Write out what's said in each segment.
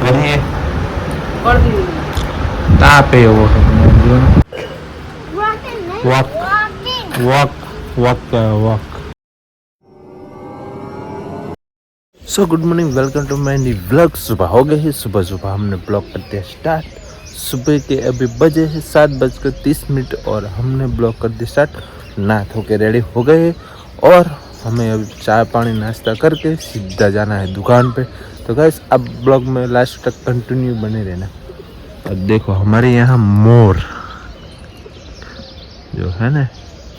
કરીએ कर दी તાપે એવો walk walk walk walk so good morning welcome to my new blog. सुबह हो गई है, सुबह सुबह हमने ब्लॉग करते हैं स्टार्ट। सुबह के अभी बजे हैं 7:30 और हमने ब्लॉग कर दिया स्टार्ट। नहा धो के रेडी हो गए और हमें अभी चाय पानी नाश्ता करके सीधा जाना है दुकान पे। तो गाइस अब ब्लॉग में लास्ट तक कंटिन्यू बने रहना। और देखो हमारे यहाँ मोर जो है ना,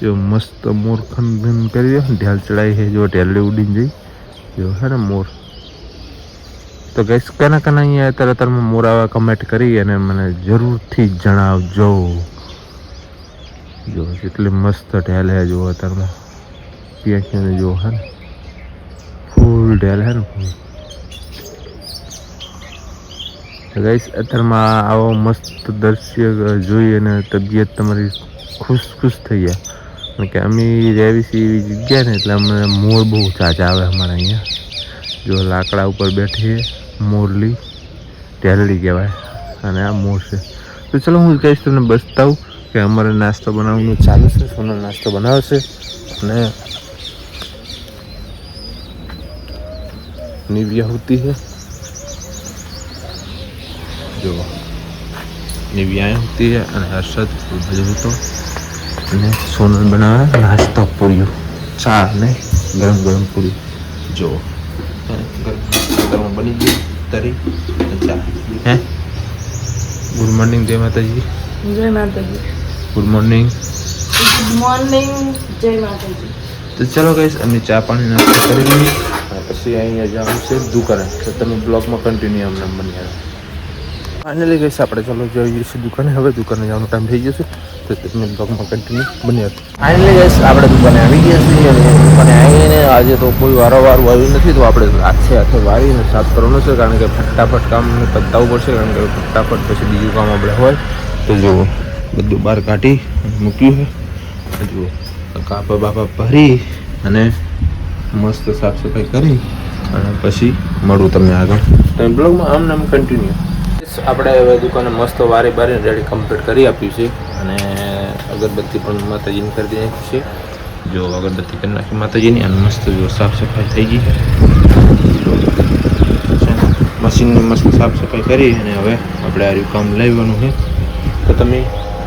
जो मस्त मोर खन कर ढेल चढ़ाई है, जो ढेल उड़ी गई जो है ना मोर। तो गैस कना कना अँ तरह में मोर आवा कमेंट करी मैंने जरूर थी जणावजो। जो जितनी मस्त ढेल है जो अतर में ત્યાં जो है फूल ढेल है ना फूल। तो गैस अतर में आओ मस्त दृश्य जोई ने तबियत तमारी खुश खुश थी जाए। कि अमी रेवी सी एवी जग्या ने એટલે अमे मोर बहु चाचा आवे हमारे अँ। जो लाकड़ा ऊपर बैठी है मोरली टेलड़ी कहवाय અને આ મોર છે। તો ચલો હું કહીશ તમને બતાવું કે અમારે નાસ્તો બનાવવાનું ચાલુ છે। સોનલ નાસ્તો બનાવે છે અને निविया होती है, जो निविया होती है और हर्षद तो सोनल बनावे नाश्ता पूरी चा ने गरम गरम पूरी जो गरम बनी गई तरी चा है। गुड मॉर्निंग जय माता जी। जय Mata ji. Good morning. Good morning जय माता जी। तो चलो गाइस अमे चा पानी नाश्ता करी पछी अहीं जाऊँ से दुकाने। तो तमे ब्लॉग में कंटिन्यू अमने बनी रहो। फाइनली गई આપણે ચાલો જઈએ છીએ દુકાને। હવે દુકાને જવાનો ટાઈમ થઈ ગયો છે તો તમે બ્લોગમાં કન્ટિન્યુ બની રહો। ફાઇનલી ગઈસ આપણે દુકાને આવી ગયા છીએ અને દુકાને આવીને આજે તો કોઈ વારંવાર વાવ્યું નથી તો આપણે હાથે હાથે વાવીને સાફ કરવાનું છે કારણ કે ફટાફટ કામ પતાવવું પડશે કારણ કે ફટાફટ પછી બીજું કામ આપણે હોય તો જો બધું બહાર કાઢી મૂક્યું છે। જો કાપા બાપા ભરી અને મસ્ત સાફ સફાઈ કરી અને પછી મળું તમને આગળ તમે બ્લોગમાં આમ નામ કન્ટિન્યુ। આપણે હવે દુકાને મસ્ત વારે બારે રેડી કમ્પ્લીટ કરી આપ્યું છે અને અગરબત્તી પણ માતાજીની કરી દઈ છે। જો અગરબત્તી કરી નાખી માતાજીની અને મસ્ત જો સાફ સફાઈ થઈ ગઈ મશીનની મસ્ત સાફ સફાઈ કરી અને હવે આપણે આ કામ લેવાનું છે। તો તમે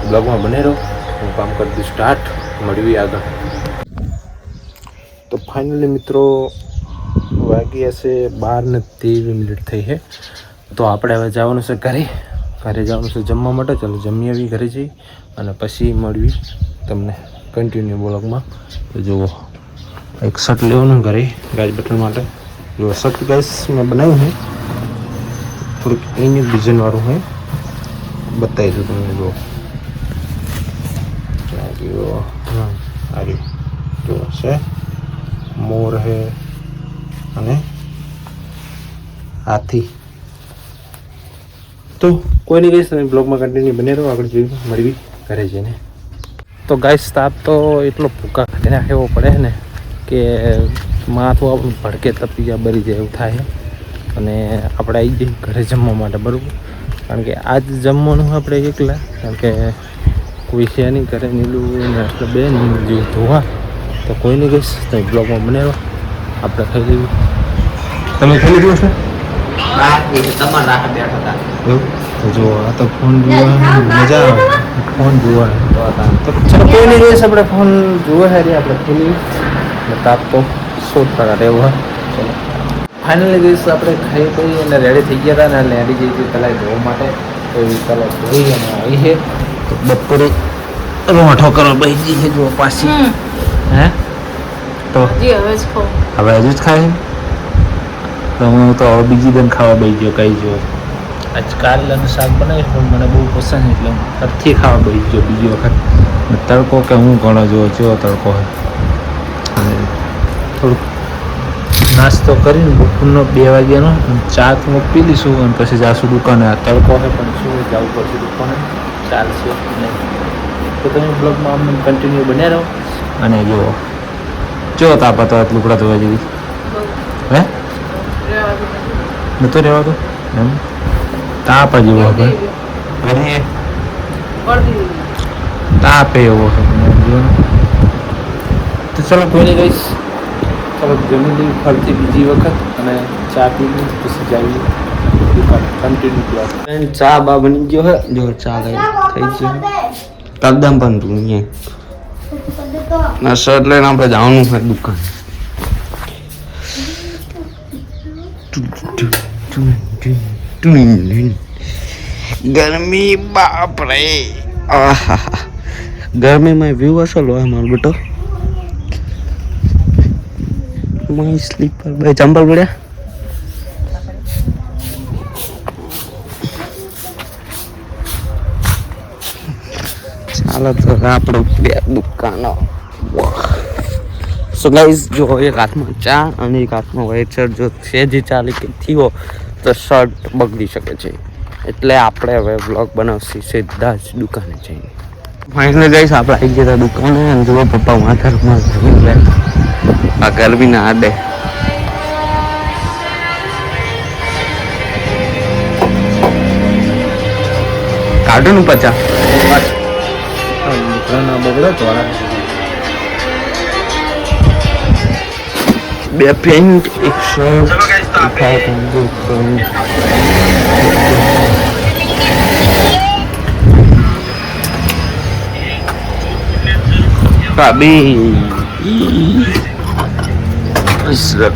બ્લોગમાં બને રહો, હું કામ કરી દઉં સ્ટાર્ટ, મળવી આગળ। તો ફાઇનલી મિત્રો વાગ્યા છે 12:23 થઈ છે। તો આપણે હવે જવાનું છે ઘરે જવાનું છે જમવા માટે। ચાલો જમી આવી ઘરે જઈ અને પછી મળવી તમને કન્ટિન્યુ બ્લોગમાં। તો જુઓ એક શર્ટ લેવાનું ઘરે ગાય બટન માટે। જો શર્ટ ગાઈસ મેં બનાવ્યું છે થોડુંક એની ડિઝાઇનવાળું છે, બતાવી દઉં તમને। જુઓ આવી જો છે મોર છે અને હાથી। तो कोई नहीं गाइस ब्लॉग में कंटिन्यू बने रहो, आगे जोई मळवी घरे जईने। तो गाइस ताप तो एटलो भूका काढी नाखेવો પડે ને કે માથું આપણું ભડકે તપી જાય બરી જાય એવું થાય અને આપણે આવી જઈએ ઘરે જમવા માટે બરાબર। કારણ કે આજ જમવાનું આપણે એકલા કારણ કે કોઈ છે નહીં ઘરે નીલું ને એટલે બે નીલું જેવું ધોવા। તો કોઈ નહીં ગઈશ તમે બ્લોગમાં બને રહો, આપણે ખાઈ લઈએ। તમે ખાઈ લીધું છે? जो तो फोन जुआ मजा फोन जुआ तो चलो कोई नहीं गए अपने फोन जुए है रे अपने खेली ताप तो शोध करा रहे हुआ। चलो फाइनली गई अपने खाई पी અને રેડી થઈ ગયા હતા ને રેડી જઈ હતી તલાઈ ધોવા માટે। તો એ તલાઈ ધોઈ અને આવી છે તો બપોરે રોઠો કરવા બેસી છે જો પાછી હે તો जी હવે જ ખાઓ હવે હજુ જ ખાય તો હું તો હવે બીજી દિન ખાવા બેસી ગયો કઈ જો આજ કારેલાનું શાક બનાવ્યું પણ મને બહુ પસંદ એટલે હું ફરીથી ખાવા બેસી ગયો બીજી વખત। તડકો કે હું ઘણો જેવો તડકો હોય અને થોડુંક નાસ્તો કરીને બપોરનો 2 વાગ્યાનો ચા તો પી લઈશું અને પછી જાશું દુકાને। આ તડકો હોય પણ શું જવું પડશે દુકાને, ચાલશે નહીં। તો તમે બ્લોગમાં અમને કન્ટિન્યુ બન્યા રહો અને જો તાપ હતો લુગડા ધોવા જેવી હે નતો રહેવાતું એમ। તાપ જ એવો હતો અને પડતી તાપ એવો હતો જો ને. તો ચલો કોઈ નહીં ગઈશ, ચલો જમી લઈ ફરતી બીજી વખત અને ચા પી લઈ પછી જઈએ દુકાન કન્ટિન્યુ ક્લાસ. ચા બા બની ગયો હે, જો ચા થઈ ગયો કદમ પણ તું અહીંયા શર્ટ લઈને આપણે જવાનું છે દુકાન. ગરમી બાપ રે, ગરમીમાં વ્યૂ અસલ હોય મારો બેટો. મારી સ્લીપર ભાઈ ચંપલ પડ્યા. ચાલો તો આપણે બે દુકાનો. સો ગાઈઝ જો એક હાથમાં ચા અને એક હાથમાં વેચર જો સેજી ચાલી કે થયો તો શર્ટ બગડી શકે છે, એટલે આપણે હવે બ્લોગ બનાવશી સીધા જ દુકાને જઈને. ફાઇનલી ગાઈઝ આપણે આવી ગયા દુકાને અને જુઓ પપ્પા માથા રૂમાલ ધોઈ ગયા આ ગરમીના આડે. કાઢો નું પચા બગડે તો બે પેન્ટ એક શર્ટ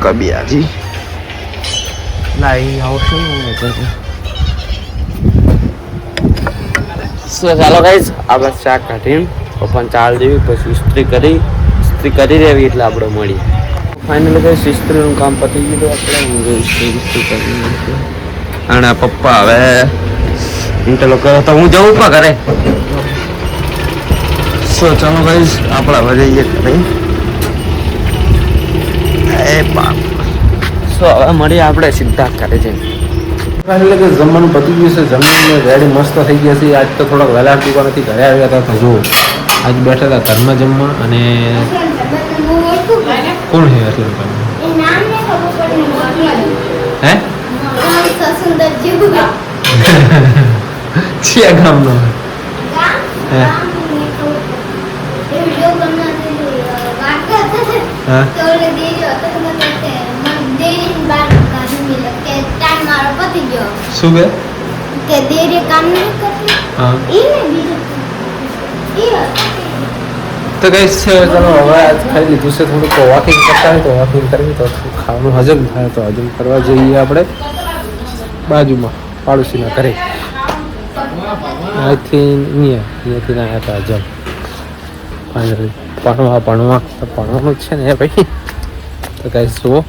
કબી આજી લાઈ આવશે ચાલો ગાઈઝ આપણે ચા કાઢીને પપ્પાને ચાલ દેવી પછી ઇસ્ત્રી કરી રહેવી એટલે આપણે મળીએ. ફાઇનલી ગાઈઝ ઇસ્ત્રીનું કામ પતી ગયું આપણે ઇસ્ત્રી કરી અને પપ્પા હવે ઇન્ટરલો કરો તો હું જવું પણ ઘરે. સો ચાલો ગાઈઝ આપણે હવે જઈએ ઘરે. એ બાપ સો હવે મળીએ આપણે સીધા ઘરે જઈને. એટલે કે જમવાનું પતી ગયું છે, જમીને રેડી મસ્ત થઈ ગયા છે. આજ તો થોડાક વહેલા દુકાનેથી ઘરે આવ્યા હતા તો જુઓ આજ બેઠા હતા ઘરમાં જમવા. અને કોણ છે એટલે હે છે ગામનો હે હા શું કે દેરે કામ નહીં કરતી હા ઈને બીજું તો ગાઈસ ચાલો હવે આજ ખાઈ લીધું છે, થોડુંક વોકિંગ કરતા હોય તો વોકિંગ કરવી તો ખાવાનું હજમ થાય તો હજમ કરવા જઈએ આપણે બાજુમાં પાડોશીના ઘરે. અહીંથી અહીંયાથી આવ્યા હતા હજમ. ફાઇનલી ભણવાનું જ છે ને ભાઈ. તો ગાઈસ જુઓ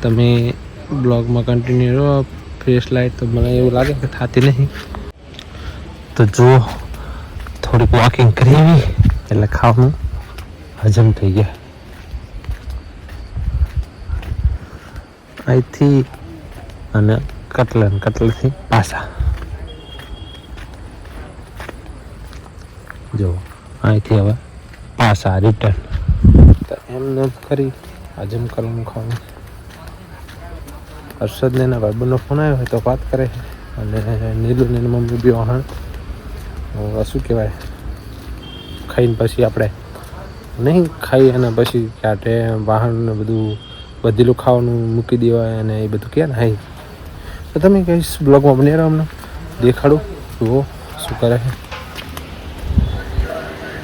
તમે બ્લોગમાં કન્ટિન્યુ રહો. ફ્રેશ લાઈટ તો મને એવું લાગે કે થતી નહીં, તો જુઓ થોડીક વોકિંગ કરી એટલે ખાવાનું હજમ થઈ ગયા. અહીંથી અને કટલેથી પાછા જો અહીંથી હવે પાછા રિટર્ન. તો એમને કરી હજમ કરવાનું ખાવાનું. હર્ષદને એના ભાઈબંધનો ફોન આવ્યો હોય તો વાત કરે છે અને નીલુને એની મમ્મી બી વાહણ શું કહેવાય ખાઈને પછી આપણે નહીં ખાઈ અને પછી ક્યાંટે વાહનને બધું બધેલું ખાવાનું મૂકી દેવાય અને એ બધું કહે ને હાઈ. તો તમે કહીશ બ્લોગમાં બની રહ્યો અમને દેખાડું જુઓ શું કરે છે.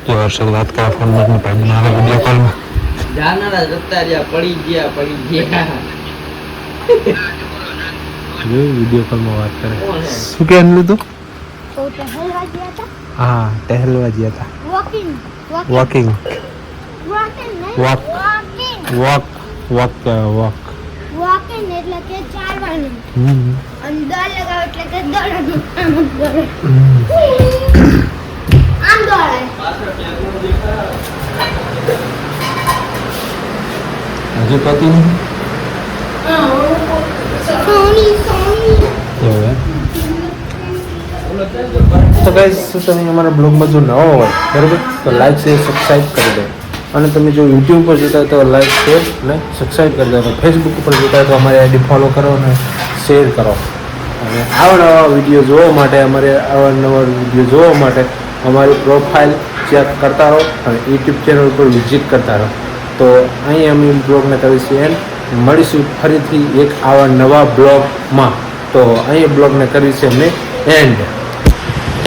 તો હર્ષદ વાત કરે ફોનમાં વિડીયો કોલમાં વિડીયો કોલમાં વાત કરે. શું કહે લીધું? તો ટહેલવા ગયા હતા. હા ટહેલવા ગયા હતા. વોકિંગ વોકિંગ વોક વોકિંગ એટલે કે ચાલવાનું હમ અને દોડ લગાવ એટલે કે દોડવાનું. આમ દોડાય. હજુ પતી નહીં સોની એવું એમ. તો ગાઈસ તમે અમારા બ્લોગમાં જો નવા હોય બરાબર તો લાઈક શેર સબસ્ક્રાઈબ કરી દો. અને તમે જો યુટ્યુબ પર જોતા હોય તો લાઈક શેર અને સબસ્ક્રાઈબ કરી દો. ફેસબુક ઉપર જોતા હોય તો અમારી આઈડી ફોલો કરો અને શેર કરો અને આવા નવા વિડીયો જોવા માટે અવારનવાર વિડીયો જોવા માટે અમારી પ્રોફાઇલ ચેક કરતા રહો અને યુટ્યુબ ચેનલ પર વિઝિટ કરતા રહો. તો અહીં અમે બ્લોગને કરીશું એન્ડ મળીશું ફરીથી એક આવા નવા બ્લોગમાં. તો અહીં બ્લોગને કરીશું અમે એન્ડ.